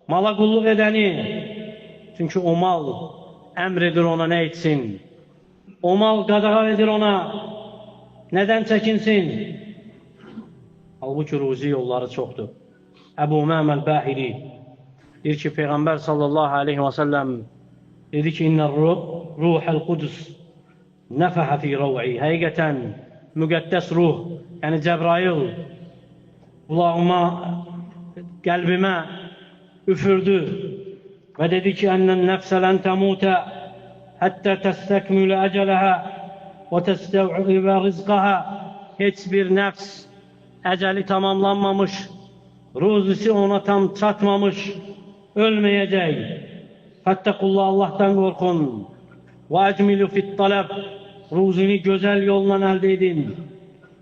Mala kulluk edeni. Çünkü o mal emredir ona ne etsin. O mal qadağa edir ona neden çekinsin. Halbuki ruzi yolları çoktur. Ebu Umame el-Bahili deyir ki, Peygamber sallallahu aleyhi ve sellem dedi ki, İnnel ruhel kudüs nefehe fi rav'i. Həqiqətən müqəddəs ruh, yəni Cəbrail kulağıma, qəlbimə üfürdü və dedi ki, ənnən nəfsə lən təmutə həttə təstəkmülə əcələhə və təstəv'ibə rizqəhə. Heç bir nəfs əcəli tamamlanmamış, ruzisi ona tam çatmamış, ölməyəcək. Fəttəqullah, Allah'tan qorxun. Və əcmilu fit tələb. Ruzini gözəl yolla əldə edin.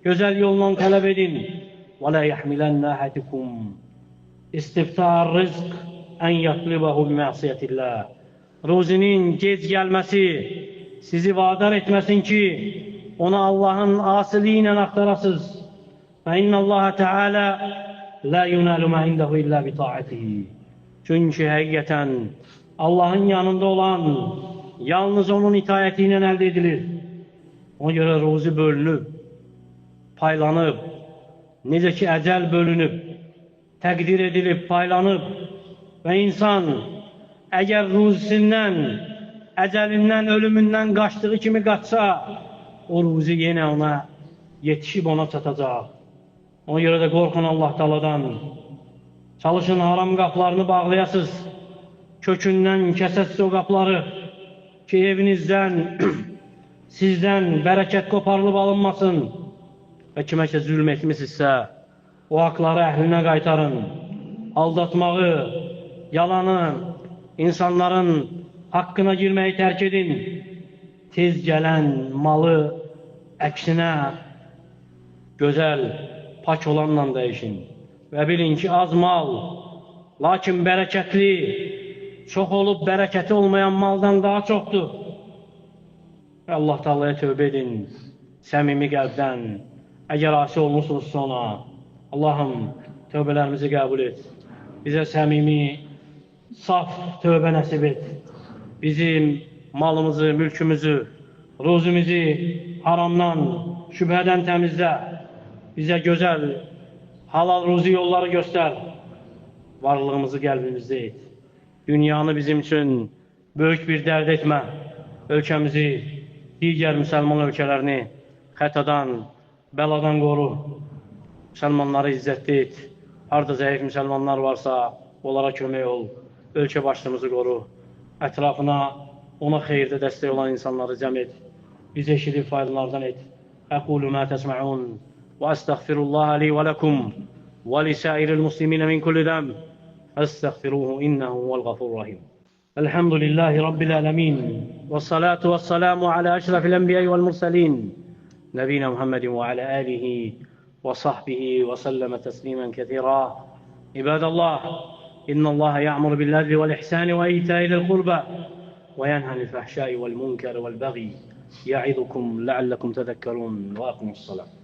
Gözəl yolla tələb edin. Və la yəhmilənnə əhədikum istiftar rizq ən yətlibəhu biməsiyyətillah. Ruzinin gec gəlməsi sizi vadar etməsin ki, ona Allah'ın asiliyi ilə axtarasız. Və innəllaha teala la yunalu mə indehu illə bi taatihi. Çünki həqiqətən Allah'ın yanında olan yalnız onun itaəti ilə əldə edilir. Ona görə ruzi bölünüb, paylanıb, necə ki əcəl bölünüb, təqdir edilib, paylanıb və insan əgər ruzisindən, əcəlindən, ölümündən qaçdığı kimi qaçsa, o ruzi yenə ona yetişib ona çatacaq. Ona görə də qorxun Allah Teala'dan. Çalışın haram qapılarını bağlayasız, kökündən kəsəsiz o qapıları ki evinizdən, sizdən bərəkət qoparılıb alınmasın və kiməsə zülm etmişsizsə, o haqları əhlinə qaytarın. Aldatmağı, yalanı, insanların haqqına girməyi tərk edin. Tez gələn malı əksinə gözəl, pak olanla dəyişin. Və bilin ki, az mal, lakin bərəkətli, çox olub bərəkəti olmayan maldan daha çoxdur. Və Allah Teala'ya tövbə edin, səmimi qəlbdən. Əgər asi olmuşsunuzsa ona, Allahım, tövbələrimizi qəbul et. Bizə səmimi, saf tövbə nəsib et. Bizim malımızı, mülkümüzü, ruzimizi haramdan, şübhədən təmizlə. Bizə gözəl, halal ruzi yolları göstər. Varlığımızı qəlbimizdə et. Dünyanı bizim üçün böyük bir dərd etmə. Ölkəmizi, digər müsəlman ölkələrini xətadan, bəladan qoru. Müsəlmanları izzətli et. Harada zəif müsəlmanlar varsa, onlara kömək ol. Ölkə başlığımızı qoru. Ətrafına, ona xeyirdə dəstək olan insanları cəm et. Bizi eşidib faydalardan et. Əqulu mə təsmə'un və əstəğfirullaha li və ləkum və lisəiril musliminə min kulli dəm. Əstəğfiruhu innəhu vəl-ğafurrahim. Elhamdülillahi Rabbil ələmin. Və salatu və salamu alə əşrafil ənbiyyə vəl-mursalin. Nəbiyyə Muhammedin və alə əlihi və sahbihi və səlləmə təslimən kəthira. İbadallah, İnnəllaha ya'muru bil-ədli vəl-ihsani və itə'i zil-qurbə və yənhə anil-fəhşai vəl-munkar vəl-bəği. Ya'idukum la'allakum tədəkkarun və aqimus salat.